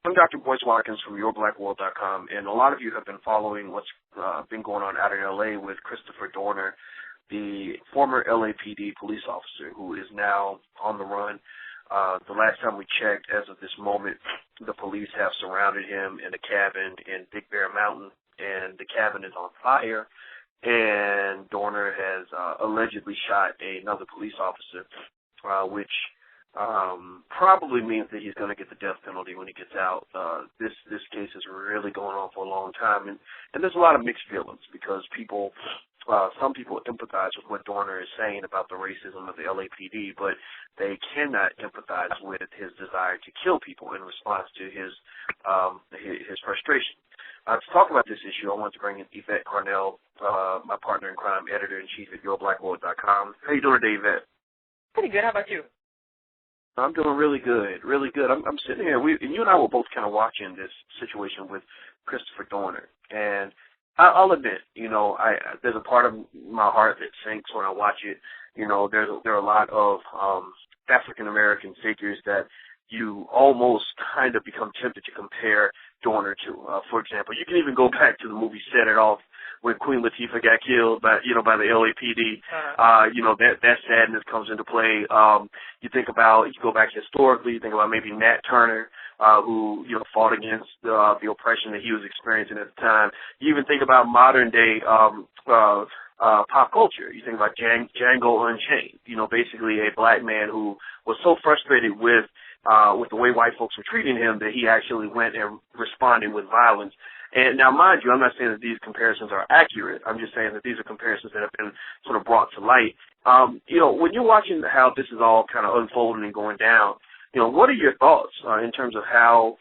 I'm Dr. Boyce Watkins from YourBlackWorld.com, and a lot of you have been following what's been going on out in L.A. with Christoper Dorner, the former LAPD police officer who is now on the run. The last time we checked, as of this moment, the police have surrounded him in a cabin in Big Bear Mountain, and the cabin is on fire, and Dorner has allegedly shot another police officer, which probably means that he's going to get the death penalty when he gets out. This case is really going on for a long time, and there's a lot of mixed feelings because some people empathize with what Dorner is saying about the racism of the LAPD, but they cannot empathize with his desire to kill people in response to his frustration. To talk about this issue, I want to bring in Yvette Carnell, my partner in crime, editor-in-chief at YourBlackWorld.com. How you doing today, Yvette? Pretty good. How about you? I'm doing really good, really good. I'm sitting here, and you and I were both kind of watching this situation with Christoper Dorner, and I'll admit, there's a part of my heart that sinks when I watch it. There are a lot of African-American figures that you almost kind of become tempted to compare Dorner to. For example, you can even go back to the movie Set It Off when Queen Latifah got killed by the LAPD. That sadness comes into play. You go back historically, you think about maybe Nat Turner, who fought against the oppression that he was experiencing at the time. You even think about modern day pop culture. You think about Django Unchained. Basically a black man who was so frustrated with the way white folks were treating him that he actually went and responded with violence. And now, mind you, I'm not saying that these comparisons are accurate. I'm just saying that these are comparisons that have been sort of brought to light. When you're watching how this is all kind of unfolding and going down, what are your thoughts in terms of how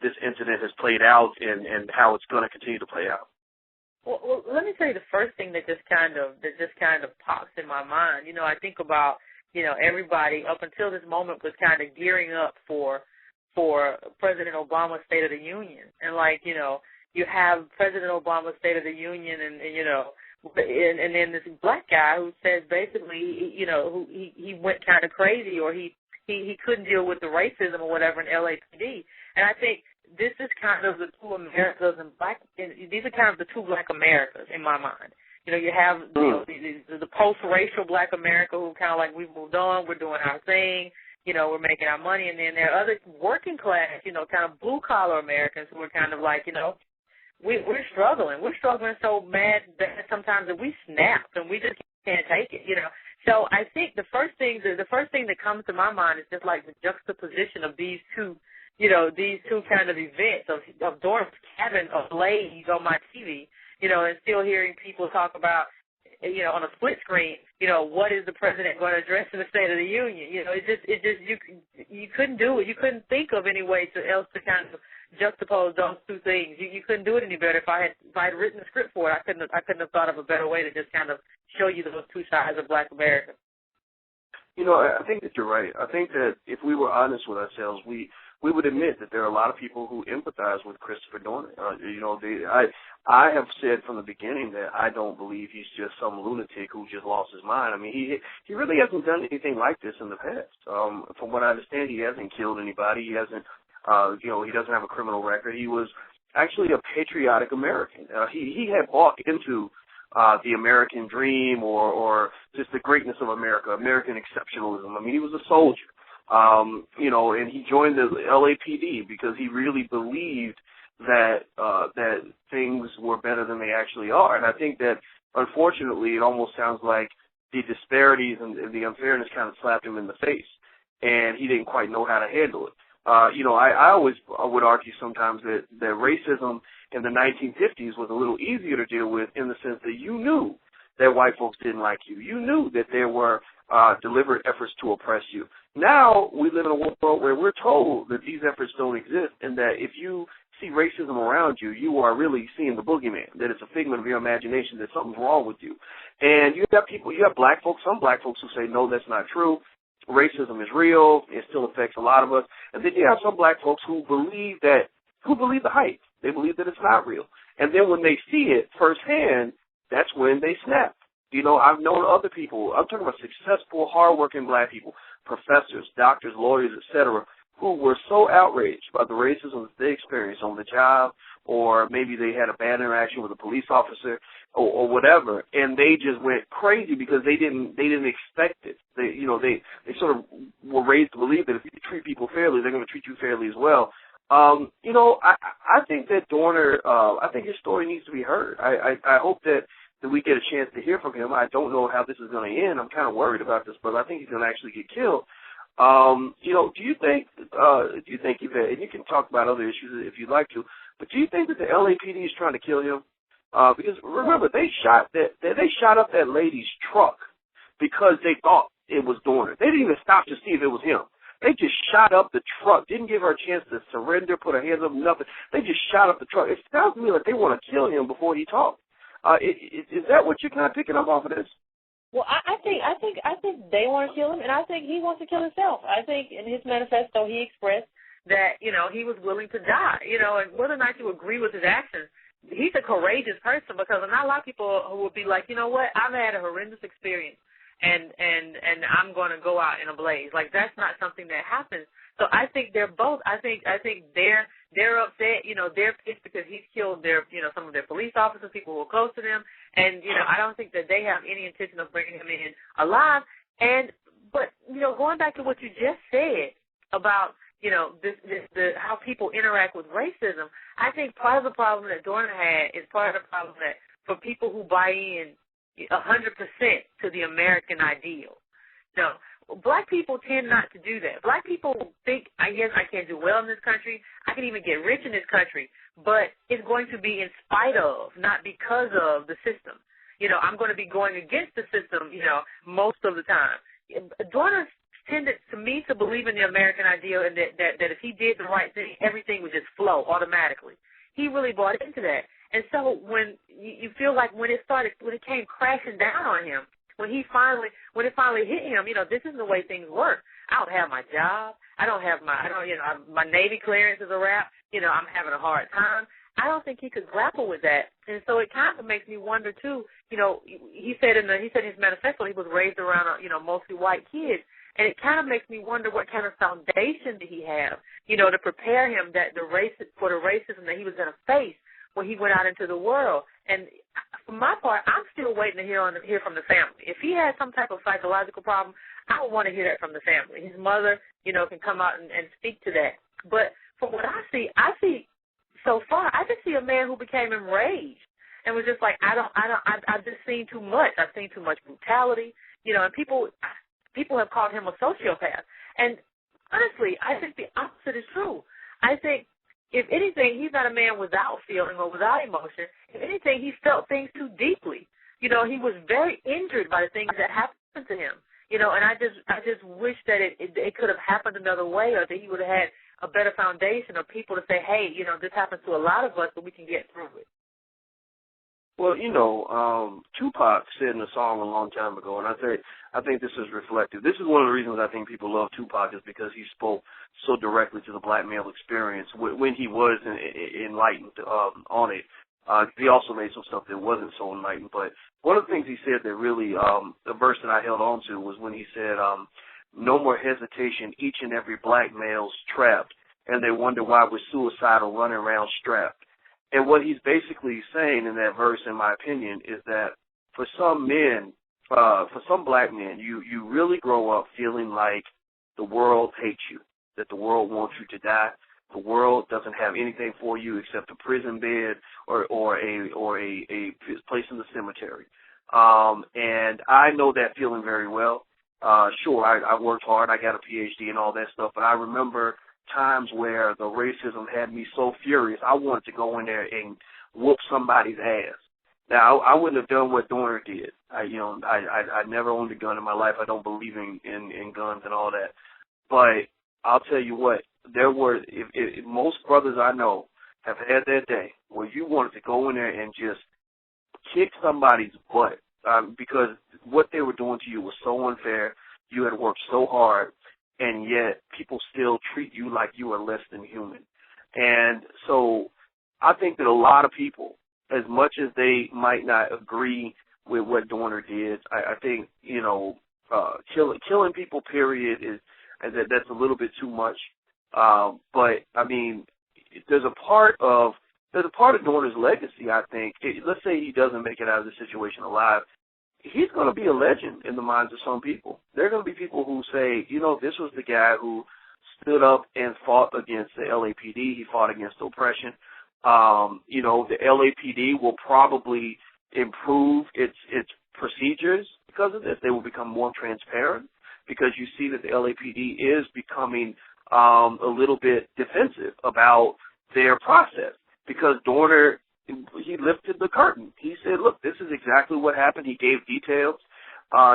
this incident has played out and how it's going to continue to play out? Well, let me tell you the first thing that just kind of pops in my mind. I think about everybody up until this moment was kind of gearing up for President Obama's State of the Union, and you have President Obama's State of the Union, and then this black guy who says basically, he went kind of crazy, or he couldn't deal with the racism or whatever in LAPD, and I think this is kind of the two Americas these are kind of the two black Americas in my mind. You have the post-racial black America who kind of we've moved on, we're doing our thing, we're making our money, and then there are other working class, kind of blue-collar Americans who are kind of we're struggling. We're struggling so bad sometimes that we snap and we just can't take it, So I think the first thing that comes to my mind is just the juxtaposition of these two, these two kind of events of Dorner's cabin ablaze on my TV, and still hearing people talk about, on a split screen, what is the president going to address in the State of the Union? You couldn't do it. You couldn't think of any way else to kind of juxtapose those two things. You couldn't do it any better. If I had written a script for it, I couldn't have thought of a better way to just kind of show you those two sides of Black America. I think that you're right. I think that if we were honest with ourselves, we would admit that there are a lot of people who empathize with Christoper Dorner. I have said from the beginning that I don't believe he's just some lunatic who just lost his mind. I mean, he really hasn't done anything like this in the past. From what I understand, he hasn't killed anybody. He hasn't, he doesn't have a criminal record. He was actually a patriotic American. He had bought into the American dream or just the greatness of America, American exceptionalism. I mean, he was a soldier. And he joined the LAPD because he really believed that things were better than they actually are. And I think that, unfortunately, it almost sounds like the disparities and the unfairness kind of slapped him in the face, and he didn't quite know how to handle it. I would argue sometimes that racism in the 1950s was a little easier to deal with in the sense that you knew that white folks didn't like you. You knew that there were deliberate efforts to oppress you. Now we live in a world where we're told that these efforts don't exist and that if you see racism around you, you are really seeing the boogeyman, that it's a figment of your imagination, that something's wrong with you. And you have black folks, some black folks who say, no, that's not true. Racism is real. It still affects a lot of us. And then you have some black folks who believe the hype. They believe that it's not real. And then when they see it firsthand, that's when they snap. I've known other people, I'm talking about successful, hardworking black people, professors, doctors, lawyers, etc., who were so outraged by the racism that they experienced on the job, or maybe they had a bad interaction with a police officer or whatever, and they just went crazy because they didn't expect it. They sort of were raised to believe that if you treat people fairly, they're going to treat you fairly as well. I think that Dorner, I think his story needs to be heard. I hope that we get a chance to hear from him. I don't know how this is going to end. I'm kind of worried about this, but I think he's going to actually get killed. Do you think, Yvette, and you can talk about other issues if you'd like to, but do you think that the LAPD is trying to kill him? Because remember, they shot up that lady's truck because they thought it was Dorner. They didn't even stop to see if it was him. They just shot up the truck, didn't give her a chance to surrender, put her hands up, nothing. They just shot up the truck. It sounds to me like they want to kill him before he talked. Is that what you're kind of picking up off of this? Well, I think they want to kill him, and I think he wants to kill himself. I think in his manifesto he expressed that, he was willing to die, and whether or not you agree with his actions, he's a courageous person, because not a lot of people who would be like, you know what, I've had a horrendous experience, and I'm going to go out in a blaze. Like, that's not something that happens. So I think they're both. I think they're upset. They're pissed because he's killed some of their police officers, people who are close to them, and I don't think that they have any intention of bringing him in alive. But going back to what you just said about how people interact with racism, I think part of the problem that Dorner had is part of the problem that for people who buy in 100% to the American ideal. Black people tend not to do that. Black people think, I guess I can do well in this country, I can even get rich in this country, but it's going to be in spite of, not because of the system. I'm going to be going against the system, most of the time. Dorner tended to me to believe in the American ideal, and that if he did the right thing, everything would just flow automatically. He really bought into that. And so when you feel like when it came crashing down on him, when it finally hit him, this isn't the way things work. I don't have my job. My Navy clearance is a wrap. I'm having a hard time. I don't think he could grapple with that. And so it kind of makes me wonder too. He said in his manifesto he was raised around mostly white kids, and it kind of makes me wonder what kind of foundation did he have, to prepare him for the racism that he was going to face when he went out into the world. And for my part, I'm still waiting to hear from the family. If he has some type of psychological problem, I would want to hear that from the family. His mother, can come out and speak to that. But from what I see so far, I just see a man who became enraged and was just like, I've just seen too much. I've seen too much brutality, and people have called him a sociopath. And honestly, I think the opposite is true. I think, if anything, he's not a man without feeling or without emotion. If anything, he felt things too deeply. He was very injured by the things that happened to him. And I just wish that it could have happened another way, or that he would have had a better foundation, or people to say, hey, this happens to a lot of us, but we can get through it. Well, Tupac said in a song a long time ago, and I think this is reflective. This is one of the reasons I think people love Tupac, is because he spoke so directly to the black male experience when he was enlightened on it. He also made some stuff that wasn't so enlightened. But one of the things he said that really, the verse that I held on to was when he said, no more hesitation, each and every black male's trapped, and they wonder why we're suicidal running around strapped. And what he's basically saying in that verse, in my opinion, is that for some men, for some black men, you really grow up feeling like the world hates you, that the world wants you to die. The world doesn't have anything for you except a prison bed or a place in the cemetery. And I know that feeling very well. Sure, I worked hard. I got a PhD and all that stuff, but I remember times where the racism had me so furious, I wanted to go in there and whoop somebody's ass. Now, I wouldn't have done what Dorner did. I never owned a gun in my life. I don't believe in guns and all that. But I'll tell you what, if most brothers I know have had that day where you wanted to go in there and just kick somebody's butt because what they were doing to you was so unfair. You had worked so hard, and yet people still treat you like you are less than human. And so I think that a lot of people, as much as they might not agree with what Dorner did, I think, killing people, period, that's a little bit too much. But I mean, there's a part of Dorner's legacy, I think. Let's say he doesn't make it out of the situation alive. He's going to be a legend in the minds of some people. There are going to be people who say, this was the guy who stood up and fought against the LAPD. He fought against oppression. The LAPD will probably improve its procedures because of this. They will become more transparent because you see that the LAPD is becoming a little bit defensive about their process because Dorner, he lifted the curtain. He said, look, this is exactly what happened. He gave details.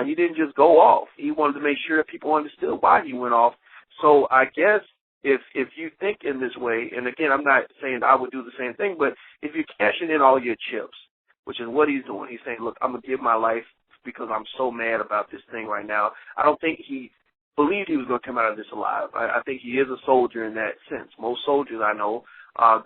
He didn't just go off. He wanted to make sure that people understood why he went off. So I guess if you think in this way, and again, I'm not saying I would do the same thing, but if you're cashing in all your chips, which is what he's doing, he's saying, look, I'm going to give my life because I'm so mad about this thing right now. I don't think he believed he was going to come out of this alive. I think he is a soldier in that sense. Most soldiers I know,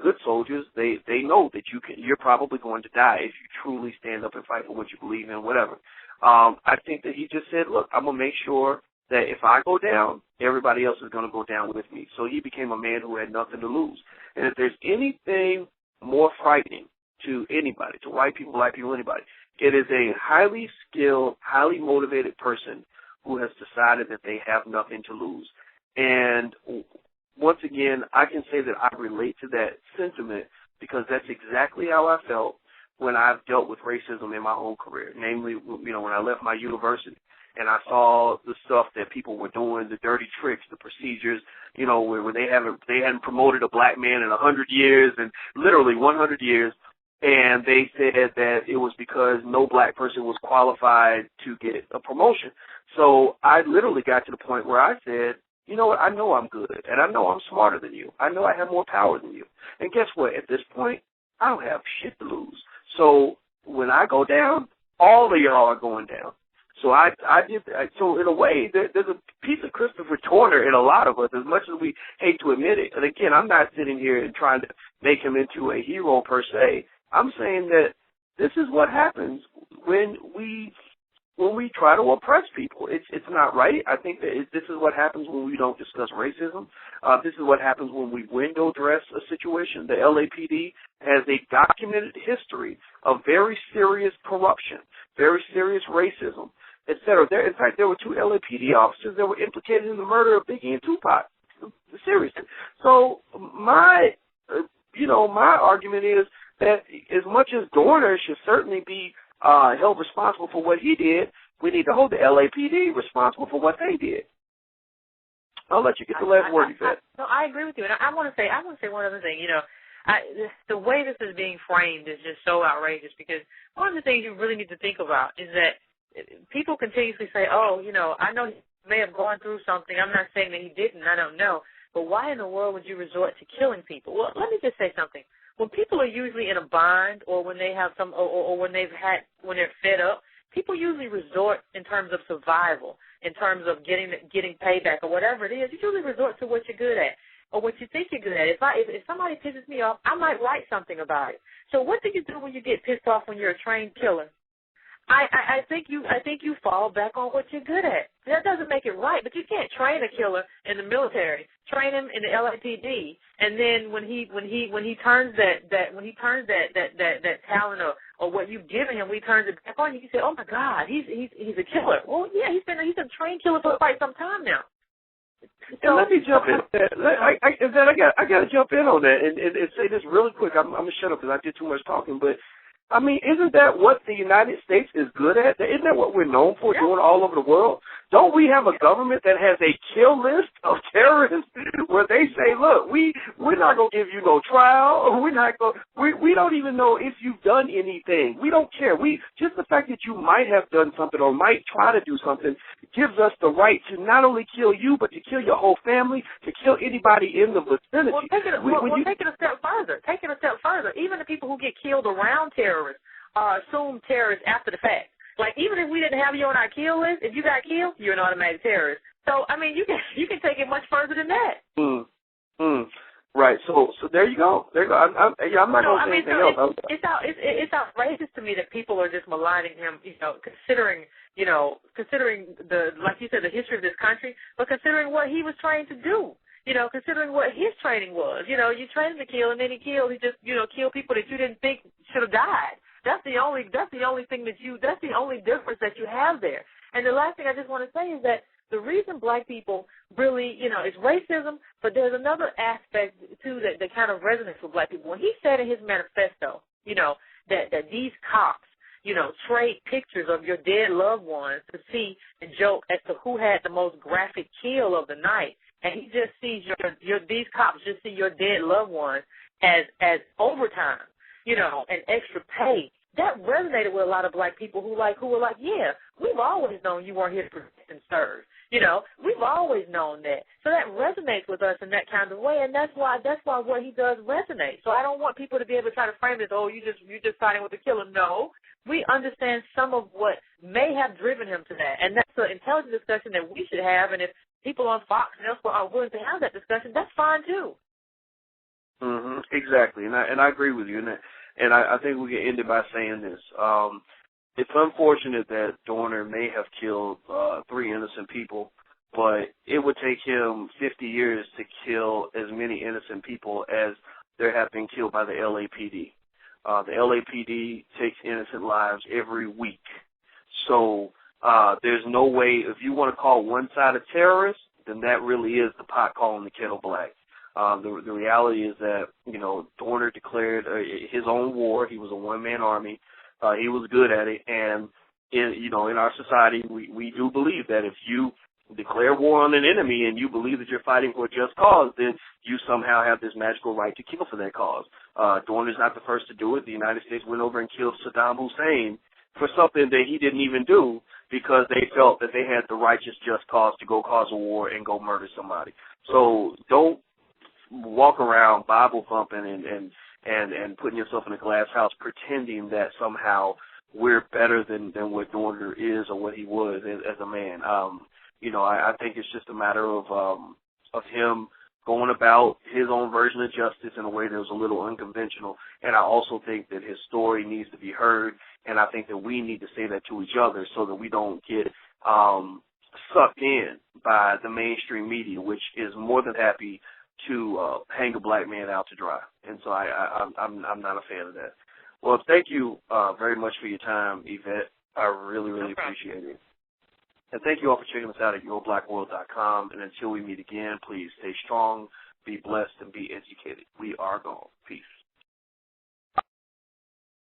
good soldiers, they know that you're probably going to die if you truly stand up and fight for what you believe in, whatever. I think that he just said, look, I'm going to make sure that if I go down, everybody else is going to go down with me. So he became a man who had nothing to lose. And if there's anything more frightening to anybody, to white people, black people, anybody, it is a highly skilled, highly motivated person who has decided that they have nothing to lose. And once again, I can say that I relate to that sentiment because that's exactly how I felt when I've dealt with racism in my own career, namely, when I left my university. And I saw the stuff that people were doing, the dirty tricks, the procedures, where they hadn't promoted a black man in 100 years, and literally 100 years, and they said that it was because no black person was qualified to get a promotion. So I literally got to the point where I said, you know what, I know I'm good, and I know I'm smarter than you. I know I have more power than you. And guess what? At this point, I don't have shit to lose. So when I go down, all of y'all are going down. So so in a way, there's a piece of Christoper Dorner in a lot of us, as much as we hate to admit it. And again, I'm not sitting here and trying to make him into a hero per se. I'm saying that this is what happens when we try to oppress people. It's not right. I think that this is what happens when we don't discuss racism. This is what happens when we window dress a situation. The LAPD has a documented history of very serious corruption, very serious racism, etc. In fact, there were 2 LAPD officers that were implicated in the murder of Biggie and Tupac. Seriously. So my argument is that as much as Dorner should certainly be held responsible for what he did, we need to hold the LAPD responsible for what they did. I'll let you get the last word, Yvette. No, I agree with you, and I want to say one other thing. The way this is being framed is just so outrageous because one of the things you really need to think about is that people continuously say, I know he may have gone through something. I'm not saying that he didn't. I don't know. But why in the world would you resort to killing people? Well, let me just say something. When people are usually in a bind or when they have or when they're fed up, people usually resort in terms of survival, in terms of getting payback or whatever it is. You usually resort to what you're good at or what you think you're good at. If somebody pisses me off, I might write something about it. So what do you do when you get pissed off when you're a trained killer? I think you fall back on what you're good at. That doesn't make it right, but you can't train a killer in the military, train him in the LAPD, and then when he turns that talent or what you've given him, he turns it back on. You can say, oh my God, he's a killer. Well, yeah, he's been a trained killer for quite some time now. So, let me jump in. I got to jump in on that and say this really quick. I'm gonna shut up because I did too much talking, but. I mean, isn't that what the United States is good at? Isn't that what we're known for doing all over the world? Don't we have a government that has a kill list of terrorists where they say, look, we're not going to give you no trial. We don't even know if you've done anything. We don't care. Just the fact that you might have done something or might try to do something gives us the right to not only kill you, but to kill your whole family, to kill anybody in the vicinity. Well, take it a step further. Even the people who get killed around terrorists are assumed terrorists after the fact. Like, even if we didn't have you on our kill list, if you got killed, you're an automatic terrorist. So, I mean, you can take it much further than that. Right. So there you go. I'm not going to say anything else. It's outrageous to me that people are just maligning him, considering the, like you said, the history of this country, but considering what he was trained to do. considering what his training was. You train him to kill, and then he killed. He just, killed people that you didn't think should have died. That's the only difference that you have there. And the last thing I just want to say is that the reason black people really, it's racism, but there's another aspect, too, that kind of resonates with black people. When he said in his manifesto, that these cops, trade pictures of your dead loved ones to see and joke as to who had the most graphic kill of the night. And he just sees these cops just see your dead loved ones as overtime, and extra pay. That resonated with a lot of black people who were like, yeah, we've always known you weren't here to protect and serve. We've always known that. So that resonates with us in that kind of way, and that's why what he does resonates. So I don't want people to be able to try to frame it as, you're just siding with the killer. No, we understand some of what may have driven him to that, and that's an intelligent discussion that we should have. And if people on Fox and elsewhere are willing to have that discussion, that's fine too. Exactly, and I agree with you, and I think we can end it by saying this. It's unfortunate that Dorner may have killed 3 innocent people, but it would take him 50 years to kill as many innocent people as there have been killed by the LAPD. The LAPD takes innocent lives every week. So there's no way, if you want to call one side a terrorist, then that really is the pot calling the kettle black. The reality is that, Dorner declared his own war. He was a one-man army. He was good at it. And, in our society, we do believe that if you declare war on an enemy and you believe that you're fighting for a just cause, then you somehow have this magical right to kill for that cause. Dorner's not the first to do it. The United States went over and killed Saddam Hussein for something that he didn't even do because they felt that they had the righteous just cause to go cause a war and go murder somebody. So don't walk around Bible thumping and putting yourself in a glass house pretending that somehow we're better than what Dorner is or what he was as a man. I think it's just a matter of him going about his own version of justice in a way that was a little unconventional. And I also think that his story needs to be heard, and I think that we need to say that to each other so that we don't get sucked in by the mainstream media, which is more than happy to hang a black man out to dry. And so I'm not a fan of that. Well, thank you very much for your time, Yvette. I really, really appreciate it. And thank you all for checking us out at yourblackworld.com. And until we meet again, please stay strong, be blessed, and be educated. We are gone. Peace.